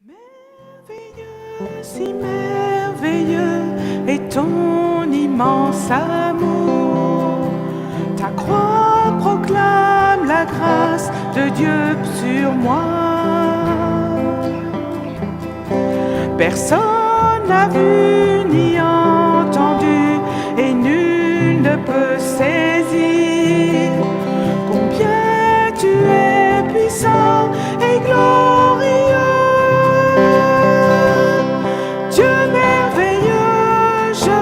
Merveilleux, si merveilleux est ton immense amour. Ta croix proclame la grâce de Dieu sur moi. Personne n'a vu ni entendu et nul ne peut saisir combien tu es puissant et glorieux. Dieu merveilleux, je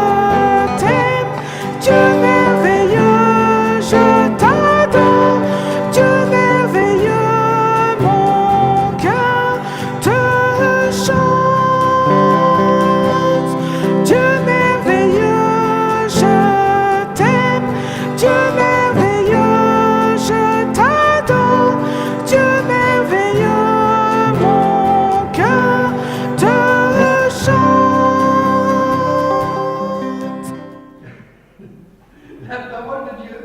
t'aime. Dieu merveilleux, je t'adore. Dieu merveilleux, mon cœur te chante. Dieu merveilleux, je t'aime. Dieu merveilleux, je t'adore. Dieu merveilleux, mon cœur te chante. La parole de Dieu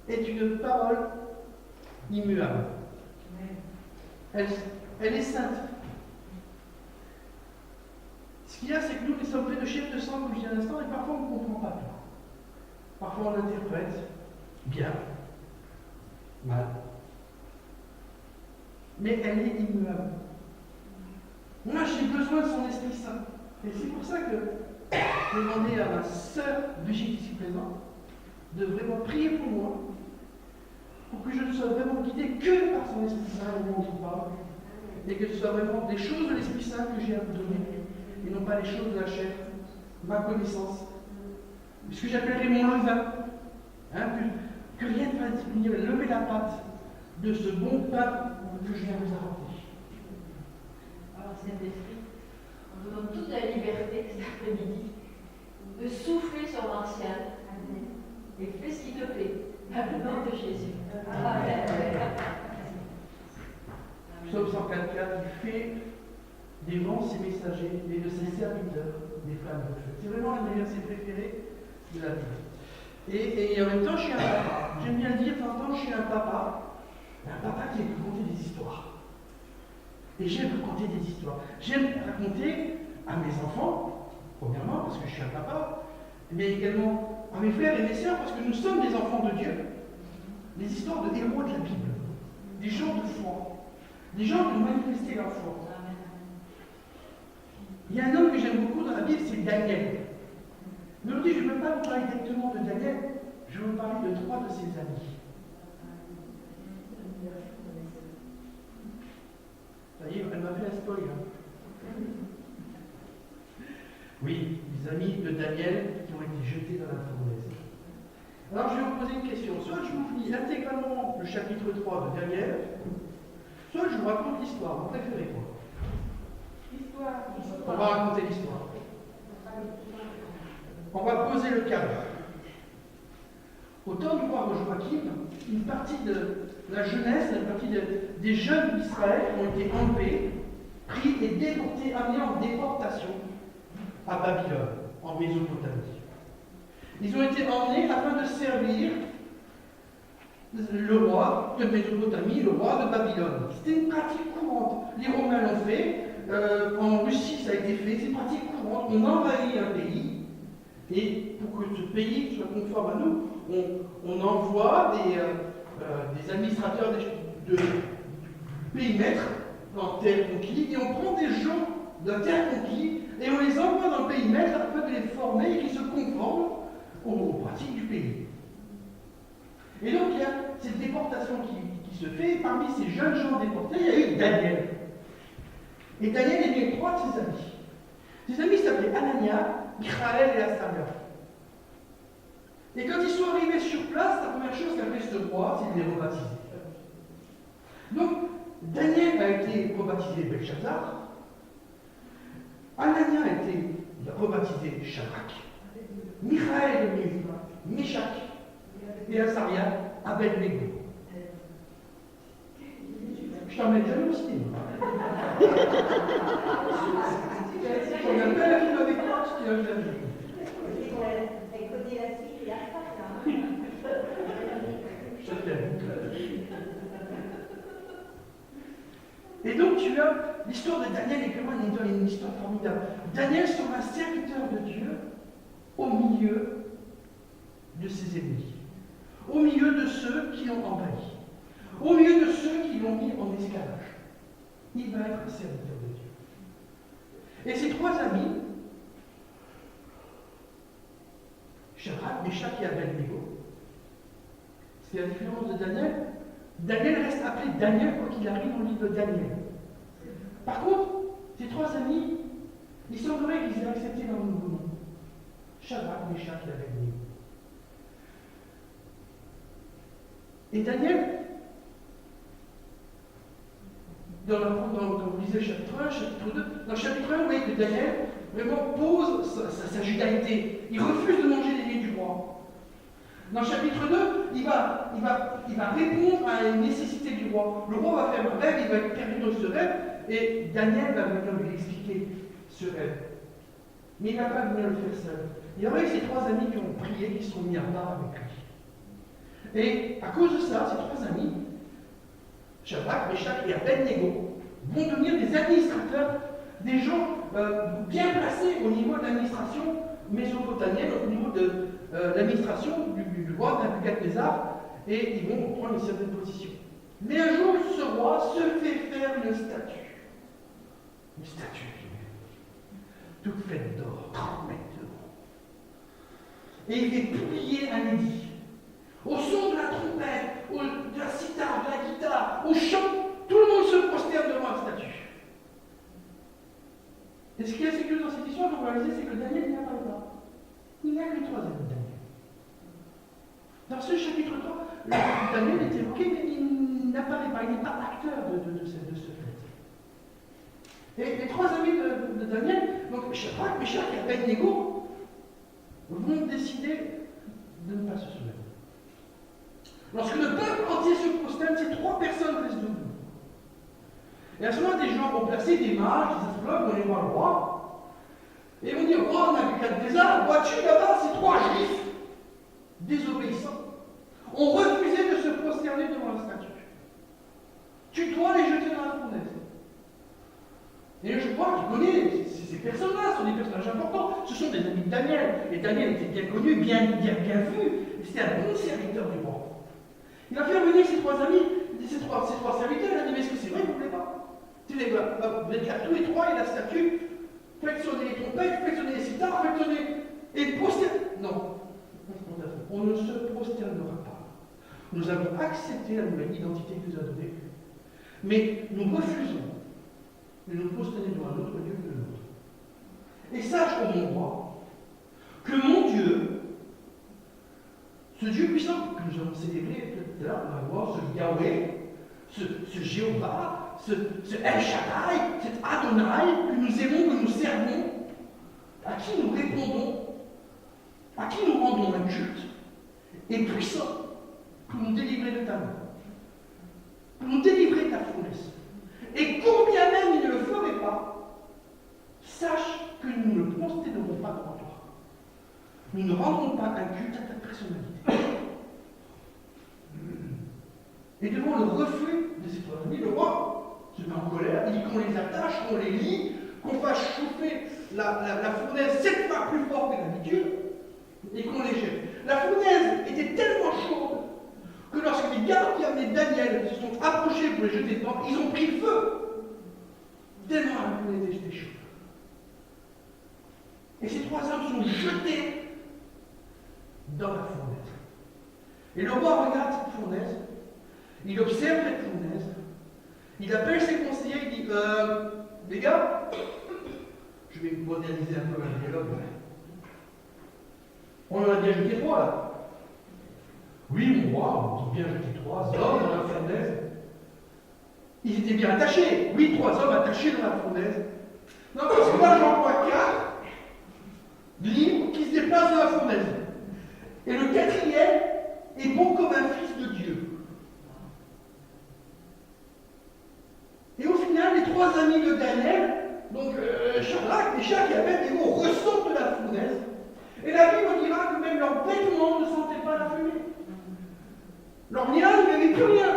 est une parole immuable. Elle est sainte. Ce qu'il y a, c'est que nous sommes faits de chair de sang, comme je disais à l'instant, et parfois on ne comprend pas tout. Parfois on l'interprète bien, mal. Mais elle est immuable. Moi, j'ai besoin de son Esprit Saint. Et c'est pour ça que j'ai demandé à ma sœur Brigitte ici présente de vraiment prier pour moi, pour que je ne sois vraiment guidé que par son Esprit Saint au moment où je vous parle, et que ce soit vraiment des choses de l'Esprit Saint que j'ai à vous donner, et non pas les choses de la chair, ma connaissance, ce que j'appellerais mon levain, hein, que rien ne va venir lever la patte de ce bon pain que je viens vous apporter. Alors, Saint-Esprit, on vous donne toute la liberté cet après-midi de souffler sur l'ancien et fais ce qui te plaît. Dans le nom de Jésus. Amen. Psaume 144, il fait des vents ses messagers et de ses serviteurs des flammes de feu. C'est vraiment un de mes versets préférés de la Bible. Et en même temps, je suis un papa. J'aime bien le dire, de temps en temps, je suis un papa qui aime raconter des histoires. Et j'aime raconter des histoires. J'aime raconter à mes enfants, premièrement, parce que je suis un papa, mais également à mes frères et mes sœurs, parce que nous sommes des enfants de Dieu, des histoires de héros de la Bible, des gens de foi, des gens qui ont manifesté leur foi. Il y a un homme que j'aime beaucoup dans la Bible, c'est Daniel. Mais aujourd'hui, je ne veux pas vous parler directement de Daniel, je vais vous parler de 3 de ses amis. Ça y est, elle m'a fait un spoil. Oui, les amis de Daniel qui ont été jetés dans la fournaise. Alors je vais vous poser une question. Soit je vous lis intégralement le chapitre 3 de Daniel, soit je vous raconte l'histoire. Vous préférez quoi? L'histoire. On va raconter l'histoire. On va poser le cadre. Au temps du roi Joachim, une partie de la jeunesse, une partie des jeunes d'Israël ont été enlevés, pris et déportés, amenés en déportation à Babylone, en Mésopotamie. Ils ont été emmenés afin de servir le roi de Mésopotamie, le roi de Babylone. C'était une pratique courante. Les Romains l'ont fait, en Russie ça a été fait, c'est une pratique courante. On envahit un pays, et pour que ce pays soit conforme à nous, on envoie des administrateurs de périmètre dans terre conquise, et on prend des gens de la terre conquise, et on les envoie dans le périmètre afin de les former et qu'ils se conforment aux pratiques du pays. Et donc il y a cette déportation qui se fait, et parmi ces jeunes gens déportés, il y a eu Daniel. Et Daniel est né 3 de ses amis. Ses amis s'appelaient Anania, Michaël et Azaria. Et quand ils sont arrivés sur place, la première chose qu'a fait ce roi, c'est de les rebaptiser. Donc, Daniel a été rebaptisé Belshazzar, Anania a été rebaptisé Shadrach, Michaël Meshach et Azaria Abednego. Je t'en mets jamais aussi. On a pas la film avec moi, je t'ai jamais vu. Elle connaît la suite et la fin. Je t'aime. Et donc tu as l'histoire de Daniel et comment une histoire formidable. Daniel sera un serviteur de Dieu au milieu de ses ennemis, au milieu de ceux qui l'ont envahi, au milieu de ceux qui l'ont mis en esclavage. Il va être un serviteur de Dieu. Et ses trois amis, Shadrach, Meshach et Abednego, c'est la différence de Daniel. Daniel reste appelé Daniel quoi qu'il arrive au livre de Daniel. Par contre, ces trois amis, il semblerait qu'ils aient accepté leur nouveau nom. Shadrach, Meshach et Abednego. Et Daniel, quand vous lisez le chapitre 1, chapitre 2, dans le chapitre 1, vous voyez que Daniel vraiment pose sa judaïté. Il refuse de manger les liens du roi. Dans le chapitre 2, il va répondre à une nécessité du roi. Le roi va faire un rêve, il va être perdu dans ce rêve, et Daniel va venir lui expliquer ce rêve. Mais il ne va pas venir le faire seul. Il y avait ses trois amis qui ont prié, qui se sont mis à part avec lui. Et à cause de ça, ces trois amis, Shadrach, Meshach et Abednego, vont devenir des administrateurs, des gens bien placés au niveau de l'administration mésopotamienne, au niveau de l'administration du roi Nabuchodonosor, et ils vont prendre une certaine position. Mais un jour, ce roi se fait faire une statue. Une statue, toute faite d'or, 30 mètres de haut. Et il fait publier un édit. Au son de la trompette, de la sitar, de la guitare, au chant, tout le monde se prosterne devant la statue. Et ce qui est assez curieux dans cette histoire, vous réalisez, c'est que Daniel n'y apparaît pas. Il n'y a que les trois amis de Daniel. Dans ce chapitre 3, Daniel est évoqué, mais il n'apparaît pas, il n'est pas acteur de ce fait. Et les trois amis de Daniel, donc Shadrach, Meshach et Abednego, vont décider de ne pas se soumettre. Lorsque le peuple entier se prosterne, ces trois personnes restent debout. Et à ce moment, des gens vont placer des mages, des astrologues, on les voit le roi. Et ils vont dire, roi Nabuchodonosor, vois-tu là-bas ces trois juifs désobéissants ont refusé de se prosterner devant la statue. Tu dois les jeter dans la fournaise. Et je crois qu'il connaît ces personnes-là, ce sont des personnages importants. Ce sont des amis de Daniel. Et Daniel était bien connu, bien vu. C'était un bon serviteur du roi. Il a fait venir ses trois amis, ces trois serviteurs, il a dit, mais est-ce que c'est vrai que vous ne voulez pas? Vous êtes là tous les trois, et la statue, faites sonner les trompettes, faites sonner les sitars, faites sonner... Et prosternez... Non, on ne se prosternera pas. Nous avons accepté la nouvelle identité que nous a donnée, mais nous refusons de nous prosterner devant un autre Dieu que le nôtre. Et sache, ô mon roi, que mon Dieu, ce Dieu puissant que nous avons célébré tout à l'heure, on va voir ce Yahweh, ce Jéhovah, ce El Shaddai, cet Adonai que nous aimons, que nous servons, à qui nous répondons, à qui nous rendons un culte, est puissant pour nous délivrer de ta main, pour nous délivrer de ta fournaise. Et combien même il ne le ferait pas, sache que nous ne le prosternerons pas devant toi. Nous ne rendrons pas un culte à ta personnalité. Et devant le refus de ces trois amis, le roi se met en colère, il dit qu'on les attache, qu'on les lie, qu'on fasse chauffer la fournaise 7 fois plus fort que d'habitude, et qu'on les jette. La fournaise était tellement chaude que lorsque les gardes qui amenaient Daniel se sont approchés pour les jeter dedans, ils ont pris feu. Tellement la fournaise était chaude. Et ces trois hommes sont jetés dans la fournaise. Et le roi regarde cette fournaise, il observe cette fournaise, il appelle ses conseillers, il dit les gars, je vais moderniser un peu le dialogue. On en a bien jeté 3 là. Oui, mon roi, on a bien jeté 3 hommes dans la fournaise. Ils étaient bien attachés. Oui, 3 hommes attachés dans la fournaise. Non, parce que là, j'en vois 4 libres qui se déplacent dans la fournaise. Et le 4e est bon comme un fils de Dieu. Et au final, les 3 amis de Daniel, donc Shadrach, Meshach et Abednego, ressortent de la fournaise. Et la Bible dira que même leurs vêtements ne sentaient pas la fumée. Leur lien, il n'y avait plus rien.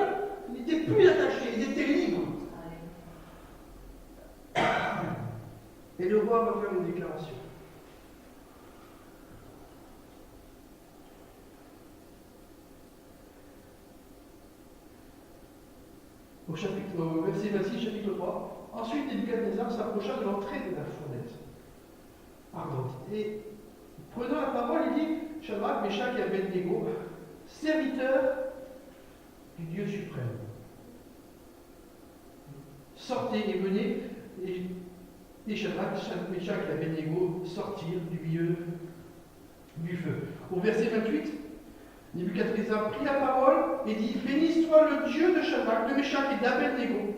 Ils n'étaient plus attachés, ils étaient libres. Et le roi va faire une déclaration. Au verset 26, chapitre 3. Ensuite, Nebuchadnezzar s'approcha de l'entrée de la fournaise ardente. Et prenant la parole, il dit, Shadrach, Meshach et Abednego, serviteurs du Dieu suprême, sortez et venez. Et Shadrach, Meshach et Abednego sortirent du milieu du feu. Au verset 28, Nebuchadnezzar prit la parole et dit, béni soit le Dieu de Shadrach, de Meshach et d'Abednego,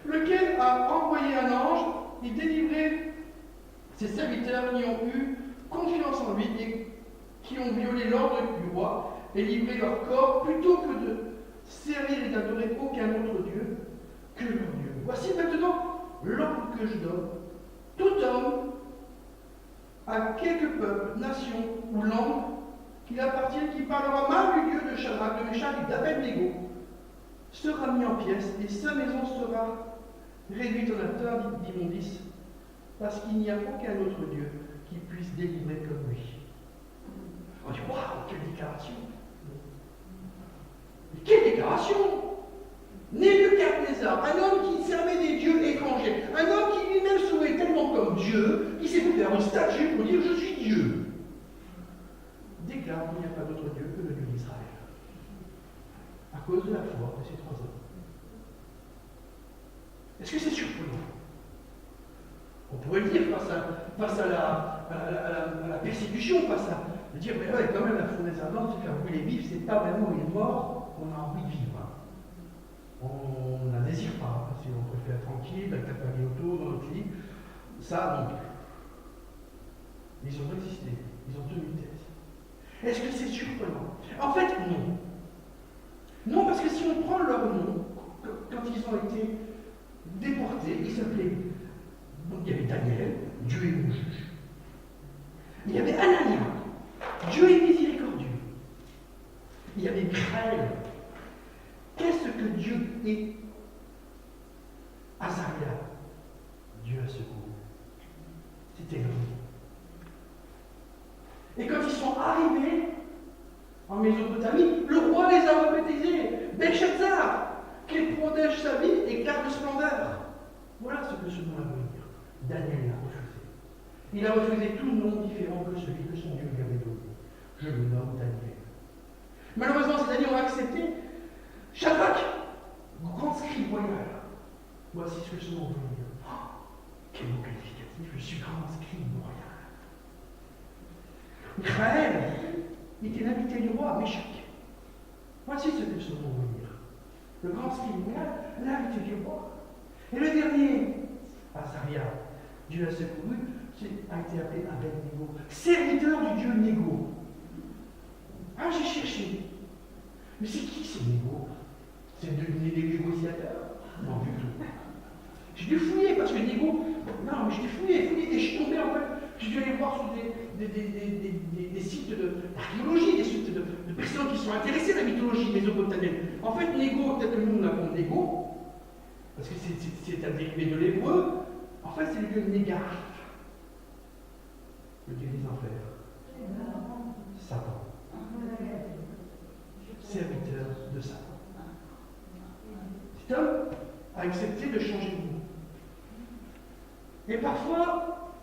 lequel a envoyé un ange et délivré ses serviteurs qui ont eu confiance en lui et qui ont violé l'ordre du roi et livré leur corps plutôt que de servir et d'adorer aucun autre Dieu que leur Dieu. Voici maintenant l'ordre que je donne. Tout homme, à quelque peuple, nation ou langue qu'il appartienne, qui parlera mal du Dieu de Shadrach, de Meshach et d'Abednego, sera mis en pièces et sa maison sera réduite en un tas d'immondices, parce qu'il n'y a aucun autre Dieu qui puisse délivrer comme lui. On dit, waouh, quelle déclaration! Mais quelle déclaration! Nebuchadnezzar, un homme qui servait des dieux étrangers, un homme qui lui-même se voyait tellement comme Dieu, qu'il s'est fait faire une statue pour dire je suis Dieu, déclare qu'il n'y a pas d'autre Dieu que le Dieu d'Israël, à cause de la foi de ces trois hommes. Est-ce que c'est surprenant? On pourrait le dire face à la persécution, face à dire mais ouais, quand même la fournaise ardente, se faire brûler vif, c'est pas vraiment où il est mort qu'on a envie de vivre. On n'en désire pas, parce qu'on préfère être tranquille, avec la famille autour, dans notre lit. Ça, non. Ils ont résisté, ils ont tenu tête. Est-ce que c'est surprenant? En fait, non. Non, parce que si on prend leur nom, quand ils ont été déportés, ils s'appelaient. Donc il y avait Daniel, Dieu est mon juge. Il y avait Anania, Dieu est miséricordieux. Il y avait Michaël. Qu'est-ce que Dieu est? Azaria, Dieu a secouru. C'était leur nom. Et quand ils sont arrivés en Mésopotamie, le roi les a rebaptisés Belshazzar, qu'il protège sa vie et garde splendeur. Voilà ce que ce nom veut dire. Daniel l'a refusé. Il a refusé tout nom différent que celui que son Dieu lui avait donné. Je le nomme Daniel. Malheureusement, ces derniers ont accepté Shadrach, grand scribe royal. Voici ce que ce nom veut dire. Oh, quel mot qualificatif, je suis grand scribe royal. Michaël était l'invité du roi, Meshach. Voici ce que ce nom veut dire. Le grand scribe royal, l'invité du roi. Et le dernier, Azaria, Dieu a secouru, a été appelé Abednego, serviteur du Dieu Négo. Ah, j'ai cherché. Mais c'est qui ce Négo? C'est des négociateurs? Non, du tout. J'ai dû fouiller parce que Négo. Non, mais j'ai fouillé, et je suis tombé en fait. J'ai dû aller voir sur des sites d'archéologie, des sites de personnes qui sont intéressées à la mythologie mésopotamienne. En fait, Négo, peut-être que nous on l'appelle Négo, parce que c'est un dérivé de l'hébreu. En fait, c'est le dieu Négar, le dieu des enfers. Satan. Serviteur de Satan. Cet homme a accepté de changer de nom. Et parfois,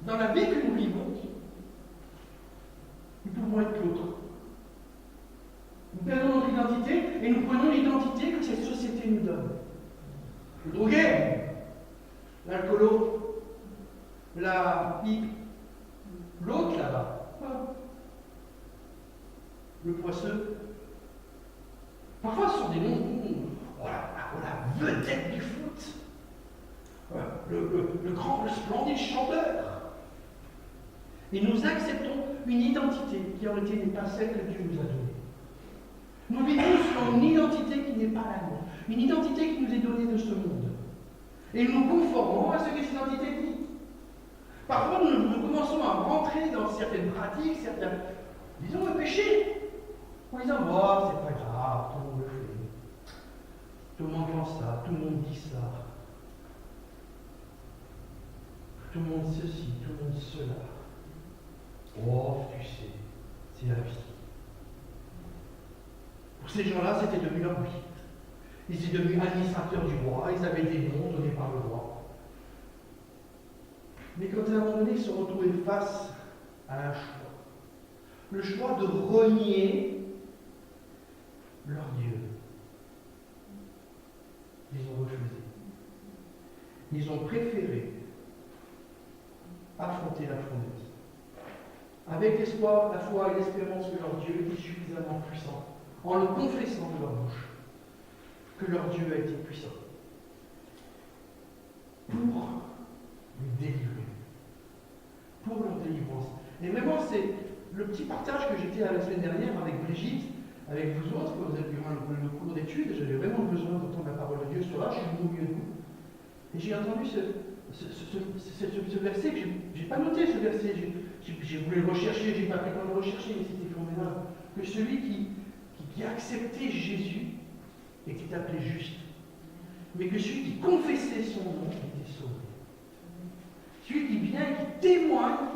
dans la vie que nous vivons, nous pouvons être l'autre. Nous perdons notre identité et nous prenons l'identité que cette société nous donne. Le drogué, l'alcoolo, la pipe, l'autre là-bas, le poisseux. Parfois, ce sont des noms. Voilà, vedette du foot. Le grand, le splendide chanteur. Et nous acceptons une identité qui en réalité n'est pas celle que Dieu nous a donnée. Nous vivons sur une identité qui n'est pas la nôtre, une identité qui nous est donnée de ce monde. Et nous nous conformons à ce que cette identité dit. Parfois, nous commençons à rentrer dans certaines pratiques, disons, le péché, en disant, oh, c'est pas grave, tout le monde le fait. Tout le monde pense ça, tout le monde dit ça. tout le monde ceci, tout le monde cela. Oh, tu sais, c'est la vie. Pour ces gens-là, c'était devenu leur vie. Ils étaient devenus administrateurs du roi, ils avaient des noms donnés par le roi. Mais quand à un moment donné, ils se retrouvaient face à un choix. Le choix de renier leur Dieu. Ils ont refusé. Ils ont préféré affronter la fournaise. Avec l'espoir, la foi et l'espérance que leur Dieu était suffisamment puissant, en le confessant de leur bouche, que leur Dieu a été puissant pour les délivrer, pour leur délivrance. Et vraiment, c'est le petit partage que j'étais à la semaine dernière avec Brigitte, avec vous autres, quand vous êtes durant le cours d'études. J'avais vraiment besoin d'entendre la parole de Dieu sur là, je suis au milieu de vous. Et j'ai entendu ce verset que je n'ai pas noté, ce verset. J'ai voulu le rechercher, je n'ai pas pris le temps de le rechercher, mais c'était formidable. Que celui qui a accepté Jésus était appelé juste. Mais que celui qui confessait son nom était sauvé. Celui qui vient, qui témoigne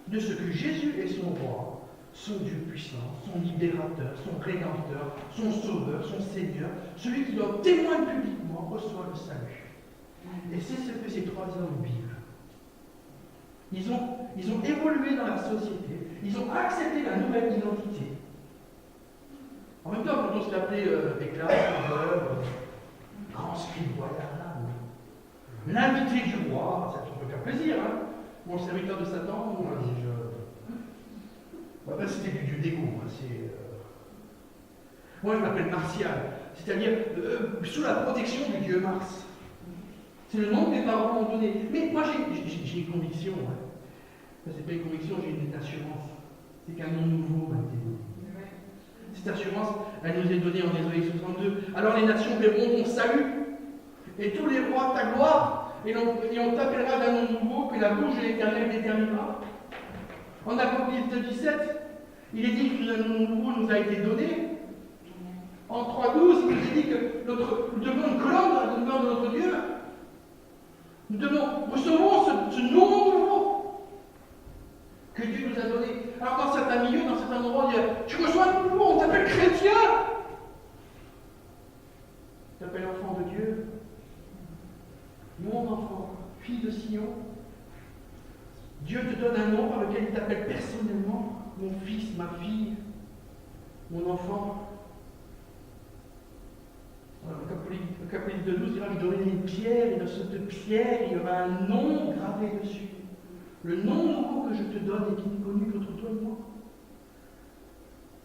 de ce que Jésus est son roi, son Dieu puissant, son libérateur, son rédempteur, son sauveur, son Seigneur, celui qui leur témoigne publiquement reçoit le salut. Et c'est ce que ces trois hommes vivent. Ils ont évolué dans la société, ils ont accepté la nouvelle identité. En même temps, quand on se l'appelait éclat, sauveur, grand scribe royal, l'invité du roi, ça peut faire plaisir, hein. Bon, le serviteur de Satan, c'était du dieu d'égo. Moi, je m'appelle Martial, c'est-à-dire sous la protection du dieu Mars. C'est le nom que mes parents m'ont donné. Mais moi, j'ai une conviction. Hein. C'est pas une conviction, j'ai une assurance. C'est qu'un nom nouveau m'a été donné. Cette assurance, elle nous est donnée en Ésaïe 62. Alors les nations verront ton salut, et tous les rois ta gloire, et on t'appellera d'un nom nouveau que la bouche de l'Éternel déterminera. En Apocalypse 17, il est dit qu'un nom nouveau nous a été donné. En 3.12, il est dit que nous devons une colonne dans la demeure de notre Dieu. Nous recevons ce nom nouveau que Dieu nous a donné. Alors dans certains milieux, dans certains endroits, on dit tu reçois un nouveau, on t'appelle chrétien. Tu t'appelles enfant de Dieu. Mon enfant, fille de Sion. Dieu te donne un nom par lequel il t'appelle personnellement mon fils, ma fille, mon enfant. Le chapitre de 12 dira je donnerai une pierre, une sorte de pierre, il y aura un nom gravé dessus. Le nom nouveau que je te donne et qui n'est connu qu'entre toi et moi.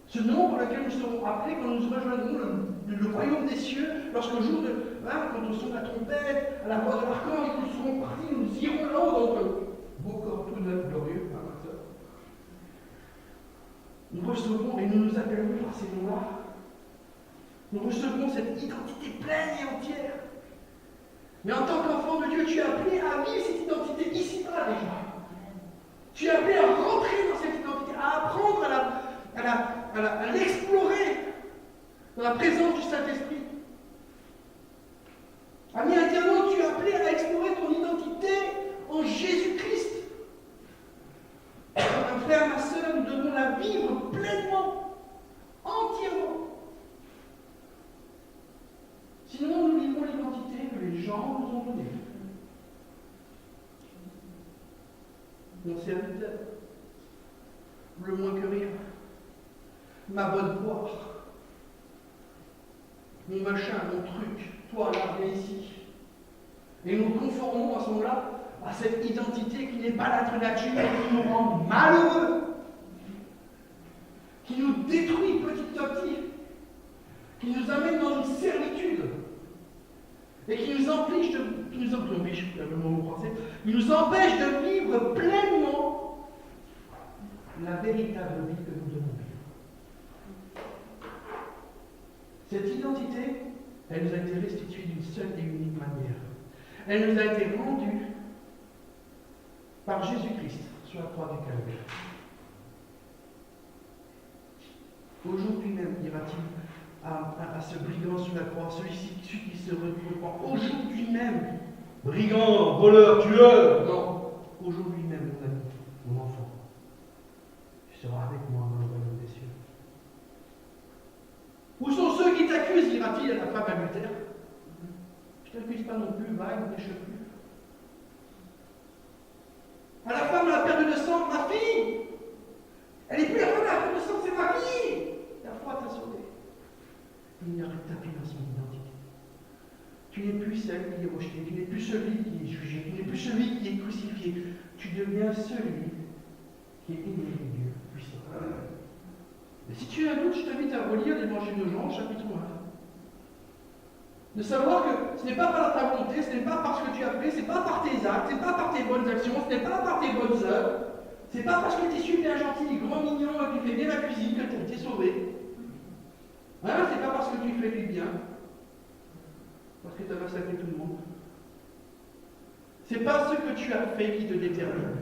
Ce nom pour lequel nous serons appelés quand nous rejoindrons le royaume des cieux, lorsqu'au jour quand on sonne la trompette, à la voix de l'archange, nous serons partis, nous irons là-haut dans notre beau corps tout neuf, glorieux, ma sœur. Nous recevrons et nous nous appellerons par ces noms-là. Nous recevrons cette identité pleine et entière. Mais en tant qu'enfant de Dieu, tu es appelé à vivre cette identité ici-bas déjà. Tu es appelé à rentrer dans cette identité, à apprendre à l'explorer dans la présence du Saint-Esprit. Ami internaute, tu es appelé à explorer ton identité en Jésus-Christ. Mon frère, ma soeur, nous devons la vivre pleinement, entièrement. Sinon, nous vivons l'identité que les gens nous ont donnée. Mon serviteur, le moins que rien, ma bonne poire, mon machin, mon truc, toi là, viens ici. Et nous conformons à ce moment-là à cette identité qui n'est pas notre nature et qui nous rend malheureux, qui nous détruit petit à petit, qui nous amène dans une servitude et qui nous empêche de vivre pleinement la véritable vie que nous devons vivre. Cette identité, elle nous a été restituée d'une seule et unique manière. Elle nous a été rendue par Jésus-Christ sur la croix du Calvaire. Aujourd'hui même, dira-t-il à ce brigand sur la croix, celui qui se reprend, aujourd'hui même, brigand, voleur, tueur, non, aujourd'hui femme non plus va et ne péche plus. À la femme à la perte de sang, ma fille, elle n'est plus la femme à la perte de sang, c'est ma fille. La foi t'a sauvé. Il arrête de taper dans son identité. Tu n'es plus celle qui est rejetée, tu n'es plus celui qui est jugé, tu n'es plus celui qui est crucifié. Tu deviens celui qui est aimé de Dieu, puissant. Et si tu as un doute, je t'invite à relire l'Évangile de Jean, chapitre 1. De savoir que ce n'est pas par ta volonté, ce n'est pas parce que tu as fait, ce n'est pas par tes actes, ce n'est pas par tes bonnes actions, ce n'est pas par tes bonnes œuvres, ce n'est pas parce que tu es super gentil, grand mignon et que tu fais bien la cuisine que tu as été sauvé. Hein, c'est pas parce que tu fais du bien, parce que tu as massacré tout le monde. C'est pas ce que tu as fait qui te détermine.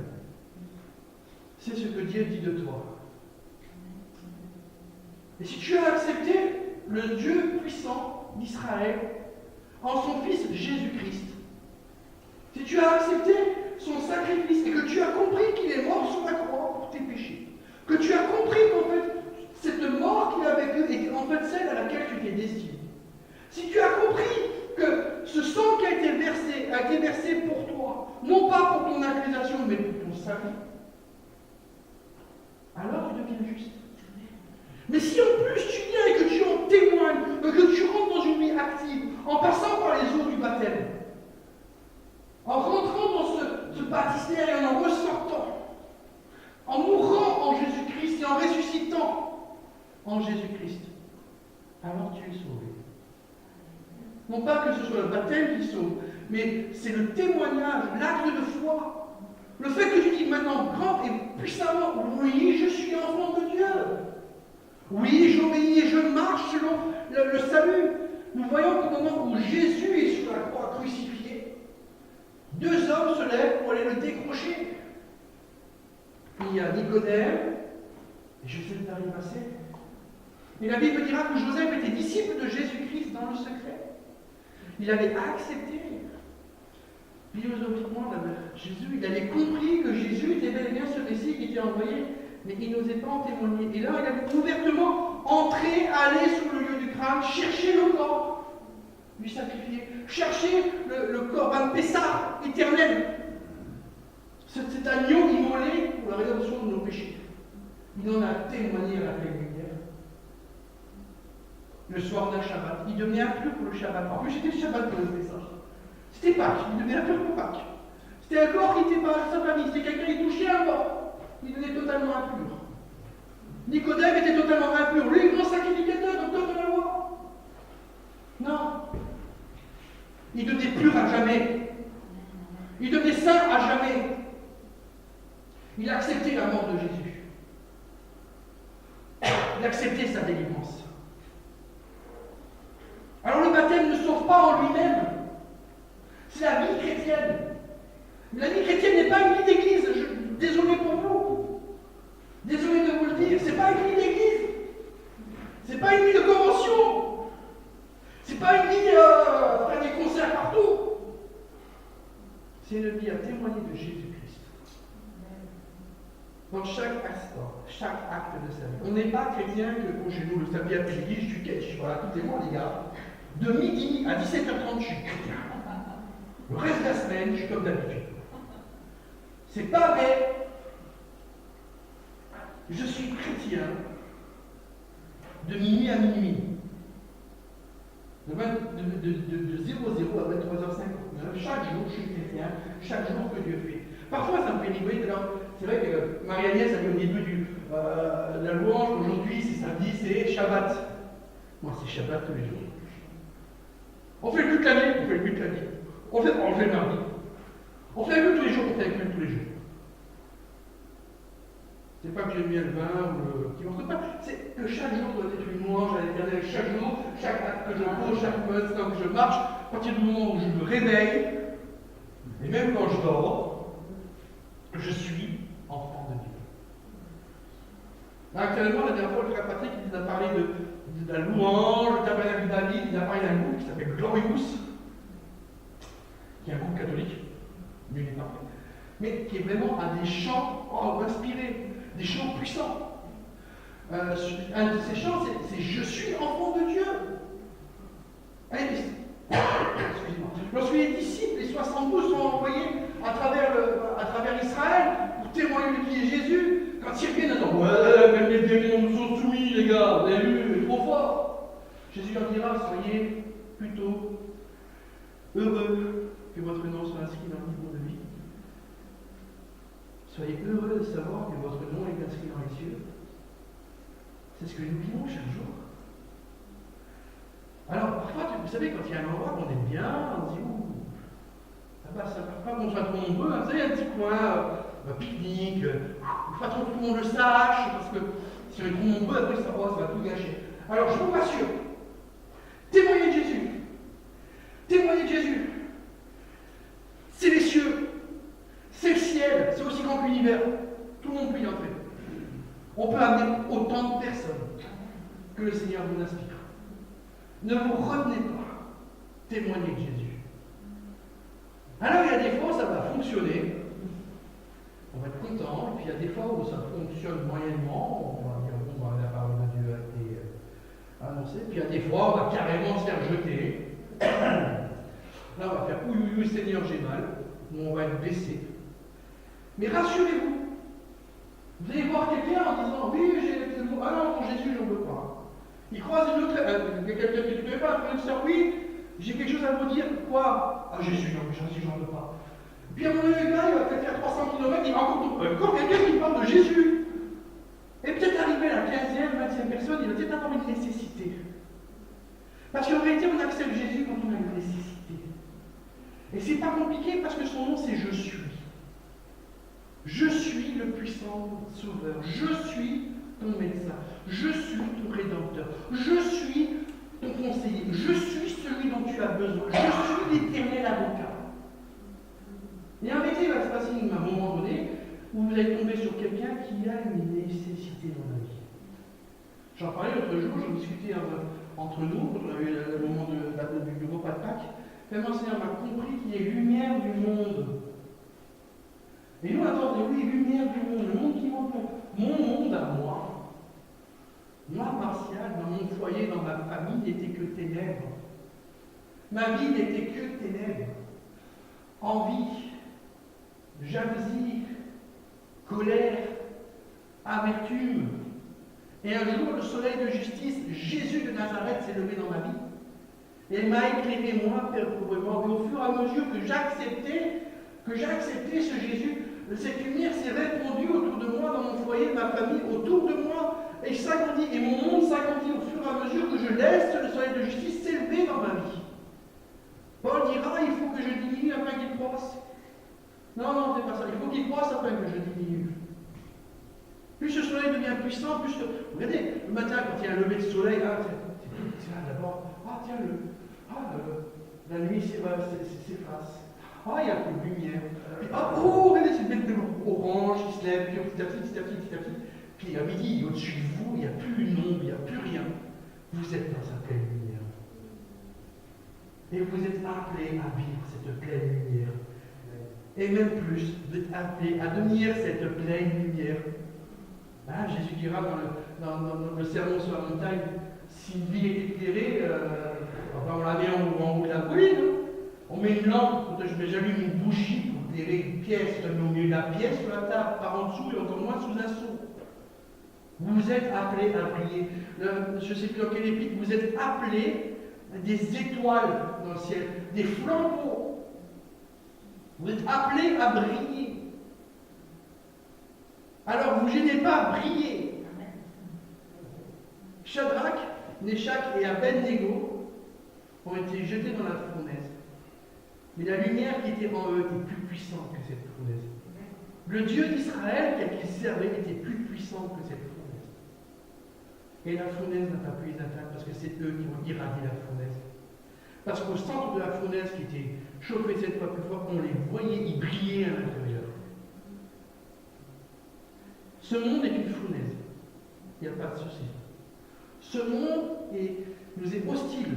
C'est ce que Dieu dit de toi. Et si tu as accepté le Dieu puissant d'Israël en son Fils Jésus-Christ, si tu as accepté son sacrifice et que tu as compris qu'il est mort sur la croix pour tes péchés, que tu as compris qu'en fait, cette mort qu'il a vécue était en fait celle à laquelle tu t'es destiné, si tu as compris que ce sang qui a été versé pour toi, non pas pour ton accusation, mais pour ton salut, alors tu deviens juste. Mais si en plus tu viens et que tu en témoignes, que tu rentres dans une vie active, en passant par les eaux du baptême, en rentrant dans ce baptistère et en ressortant, en mourant en Jésus-Christ et en ressuscitant en Jésus-Christ, alors tu es sauvé. Non pas que ce soit le baptême qui sauve, mais c'est le témoignage, l'acte de foi. Le fait que tu dis maintenant grand et puissamment, oui, je suis enfant de Dieu. Oui, j'obéis et je marche selon le salut. Nous voyons qu'au moment où Jésus est sur la croix crucifié, deux hommes se lèvent pour aller le décrocher. Il y a Nicodème et Joseph d'Arimathée. Et la Bible dira que Joseph était disciple de Jésus-Christ dans le secret. Il avait accepté philosophiquement Jésus, il avait compris que Jésus était bel et bien ce Messie qui était envoyé, mais il n'osait pas en témoigner. Et là, il avait ouvertement entré, allé sur le lieu du crâne, chercher le corps, lui sacrifier, chercher le corps, un Pessah éternel, cet agneau immolé pour la rédemption de nos péchés. Il en a témoigné à la pleine lumière. Le soir d'un Shabbat, il devenait impur pour le Shabbat. En plus, c'était le Shabbat pour le Pessah. C'était Pâques, il devenait impur pour Pâques. C'était un corps qui n'était pas sa famille, c'était quelqu'un qui touchait un mort. Il devenait totalement impur. Nicodème était totalement impur. Lui, grand sacrificateur, docteur de la loi. Non. Il devenait pur à jamais. Il devenait saint à jamais. Il a accepté la mort de Jésus. Il a accepté sa délivrance. Alors le baptême ne sauve pas en lui-même. C'est la vie chrétienne. La vie chrétienne n'est pas une vie d'église. Désolé pour vous. Désolé de vous le dire. C'est pas une vie d'église. C'est pas une vie de convention. C'est pas une vie faire des concerts partout. C'est une vie à témoigner de Jésus-Christ. Dans chaque instant, chaque acte de sa vie. On n'est pas chrétien que chez nous, le samedi après-midi, je suis catch. Voilà, tout est moi, les gars. De midi à 17h30, je suis chrétien. Le reste de la semaine, je suis comme d'habitude. C'est pas vrai. Je suis chrétien de minuit à minuit. De 00 à 23h59. Chaque jour, je suis chrétien. Chaque jour que Dieu fait. Parfois, ça me fait rigoler. C'est vrai que Marie-Agnès a dit au début de la louange, aujourd'hui, c'est samedi, c'est Shabbat. Moi, c'est Shabbat tous les jours. On fait le culte l'année, on fait le culte l'année. On fait le mardi. On fait le culte tous les jours, on fait le culte tous les jours. C'est pas que j'ai mis le vin ou le petit morceau de pain, c'est que chaque jour doit être une louange à l'Éternel. Chaque jour, chaque acte que je pose, chaque instant que je marche, à partir du moment où je me réveille, et même quand je dors, je suis enfant de Dieu. Là, actuellement, la dernière fois, le frère Patrick nous a parlé de la louange, le tabernacle de David, il a parlé d'un groupe qui s'appelle Glorious, qui est un groupe catholique, mais il est parfait, mais qui est vraiment à des chants inspirés, des chants puissants. Un de ces chants, c'est « Je suis enfant de Dieu ». Allez, excusez-moi, Lorsque les disciples, les 72, sont envoyés à travers Israël pour témoigner de qui est Jésus, quand ils reviennent, ils disent ouais, même les démons nous sont soumis, les gars, vous avez vu, trop fort. Jésus leur dira soyez plutôt heureux que votre nom soit inscrit dans le livre de vie. Soyez heureux de savoir que votre nom est inscrit dans les cieux. C'est ce que nous vivons chaque jour. Alors, parfois, vous savez, quand il y a un endroit qu'on aime bien, on se dit, ouh, là-bas, ça ne pas qu'on soit trop nombreux, hein, vous savez, un petit coin, un pique-nique, il ne faut pas trop que tout le monde le sache, parce que si on est trop nombreux, après, ça va tout gâcher. Alors, je vous rassure, témoignez de Jésus. Témoignez de Jésus. C'est les cieux, c'est le ciel, c'est aussi grand que l'univers. Tout le monde peut y entrer. On peut amener autant de personnes que le Seigneur vous inspire. Ne vous retenez pas. Témoignez de Jésus. Alors, il y a des fois où ça va fonctionner. On va être content. Et puis, il y a des fois où ça fonctionne moyennement. On va dire, bon, la parole de Dieu a été annoncée. Puis, il y a des fois où on va carrément se faire jeter. Là, on va faire oui, Seigneur, j'ai mal. Ou on va être blessé. Mais rassurez-vous. Vous allez voir quelqu'un en disant oui, j'ai le mot. Ah non, pour Jésus, je n'en veux pas. Il croise une autre, quelqu'un qui ne connaît pas, une sœur, oui, j'ai quelque chose à vous dire. Quoi? Ah, Jésus, non, mais Jésus, j'en veux pas. Puis à un moment donné, le gars, il va peut-être faire 300 km, il rencontre encore quelqu'un qui parle de Jésus. Et peut-être arrivé à la 15e, 20e personne, il va peut-être avoir une nécessité. Parce qu'en réalité, on accepte Jésus quand on a une nécessité. Et c'est pas compliqué parce que son nom, c'est Je suis. Je suis le puissant sauveur. Je suis ton médecin. Je suis ton rédempteur. Je suis ton conseiller. Je suis celui dont tu as besoin. Je suis l'éternel avocat. Et en réalité, il va se passer à un moment donné où vous allez tomber sur quelqu'un qui a une nécessité dans la vie. J'en parlais l'autre jour, j'en discutais entre nous, quand on avait le moment du repas de Pâques. Vraiment, le Seigneur m'a compris qu'il est lumière du monde. Et nous, attendez, oui, lumière du monde, le monde qui m'entoure. Mon monde à moi, Martial, dans mon foyer, dans ma famille, n'était que ténèbres. Ma vie n'était que ténèbres. Envie, jalousie, colère, amertume. Et un jour, le soleil de justice, Jésus de Nazareth, s'est levé dans ma vie. Et il m'a éclairé, moi, pauvrement. Et au fur et à mesure que j'acceptais ce Jésus, cette lumière s'est répandue autour de moi, dans mon foyer, ma famille, autour de moi, et s'agrandit, et mon monde s'agrandit au fur et à mesure que je laisse le soleil de justice s'élever dans ma vie. Paul dira, il faut que je diminue afin qu'il croisse. Non, c'est pas ça. Il faut qu'il croisse afin que je diminue. Plus le soleil devient puissant, plus regardez, le matin, quand il y a un lever de soleil, d'abord, la nuit s'efface. Ah, il y a plus de lumière. Puis, regardez, c'est une belle de orange qui se lève, puis petit à petit. Puis à midi, au-dessus de vous, il n'y a plus une ombre, il n'y a plus rien. Vous êtes dans sa pleine lumière. Et vous êtes appelés à vivre cette pleine lumière. Et même plus, vous êtes appelés à devenir cette pleine lumière. Hein, Jésus dira dans le sermon sur la montagne, si une vie est éclairée, on la met en haut de la colline. On met une lampe, j'allume une bougie pour éclairer une pièce, je mets au milieu de la pièce sur la table, par en dessous et encore moins sous un seau. Vous êtes appelés à briller. Je ne sais plus dans quel épître, vous êtes appelés des étoiles dans le ciel, des flambeaux. Vous êtes appelés à briller. Alors vous ne gênez pas à briller. Shadrach, Meshach et Abednego ont été jetés dans la fournaise. Mais la lumière qui était en eux était plus puissante que cette fournaise. Le Dieu d'Israël qu'ils servaient était plus puissant que cette fournaise. Et la fournaise n'a pas pu les atteindre parce que c'est eux qui ont irradié la fournaise. Parce qu'au centre de la fournaise qui était chauffée cette fois plus fort, on les voyait, ils brillaient à l'intérieur. Ce monde est une fournaise. Il n'y a pas de souci. Ce monde nous est hostile.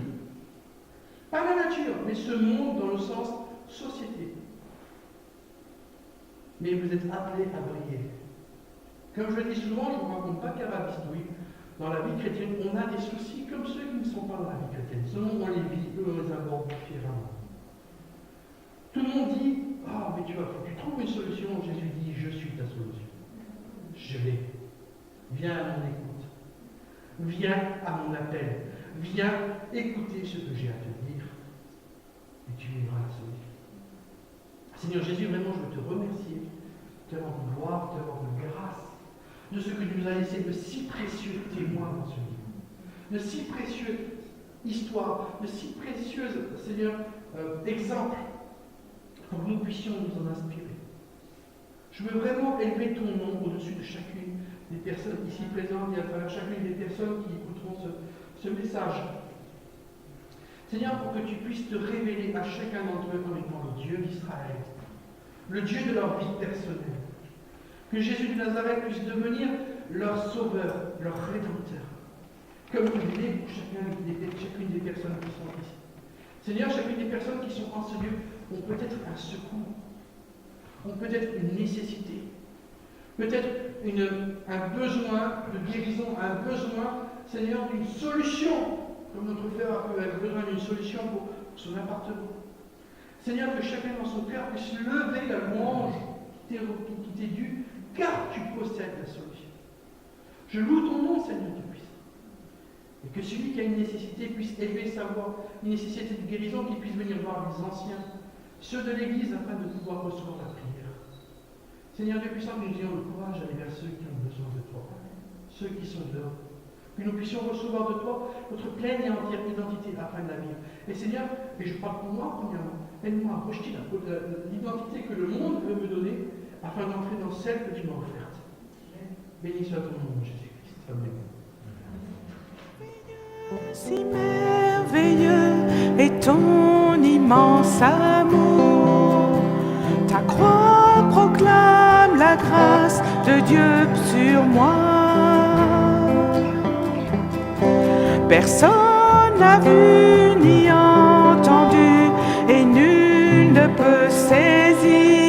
Pas la nature, mais ce monde dans le sens société. Mais vous êtes appelés à briller. Comme je le dis souvent, je ne vous raconte pas qu'à Rabistouille. Dans la vie chrétienne, on a des soucis comme ceux qui ne sont pas dans la vie chrétienne. Selon on les vit, eux, on les aborde différemment. Tout le monde dit, ah, mais faut que tu trouves une solution. Jésus dit, je suis ta solution. Je l'ai. Viens à mon écoute. Viens à mon appel. Viens écouter ce que j'ai à te dire. Et tu vivras la solution. Seigneur Jésus, vraiment, je veux te remercier, te rendre gloire, te rendre grâce de ce que tu nous as laissé de si précieux témoins dans ce livre, de si précieuses histoires, de si précieuses, Seigneur, exemples, pour que nous puissions nous en inspirer. Je veux vraiment élever ton nom au-dessus de chacune des personnes ici présentes et à travers chacune des personnes qui écouteront ce message. Seigneur, pour que tu puisses te révéler à chacun d'entre eux comme étant le Dieu d'Israël, le Dieu de leur vie personnelle. Que Jésus de Nazareth puisse devenir leur sauveur, leur rédempteur, comme il l'est pour chacune des personnes qui sont ici. Seigneur, chacune des personnes qui sont en ce lieu ont peut-être un secours, ont peut-être une nécessité, peut-être un besoin de guérison, un besoin, Seigneur, d'une solution, comme notre frère a pu avoir besoin d'une solution pour son appartement. Seigneur, que chacun dans son cœur puisse lever la louange qui t'est due, car tu possèdes la solution. Je loue ton nom, Seigneur Tout-Puissant. Et que celui qui a une nécessité puisse élever sa voix, une nécessité de guérison, qu'il puisse venir voir les anciens, ceux de l'Église, afin de pouvoir recevoir la prière. Seigneur Tout-Puissant, que nous ayons le courage d'aller vers ceux qui ont besoin de toi, ceux qui sont dehors. Que nous puissions recevoir de toi notre pleine et entière identité afin de la vivre. Et Seigneur, et je parle pour moi premièrement, aide-moi à rejeter l'identité que le monde veut me donner afin d'entrer dans celle que tu m'as offerte. Béni soit ton nom, Jésus-Christ. Amen. Si merveilleux est ton immense amour, ta croix proclame la grâce de Dieu sur moi. Personne n'a vu ni entendu et nul ne peut saisir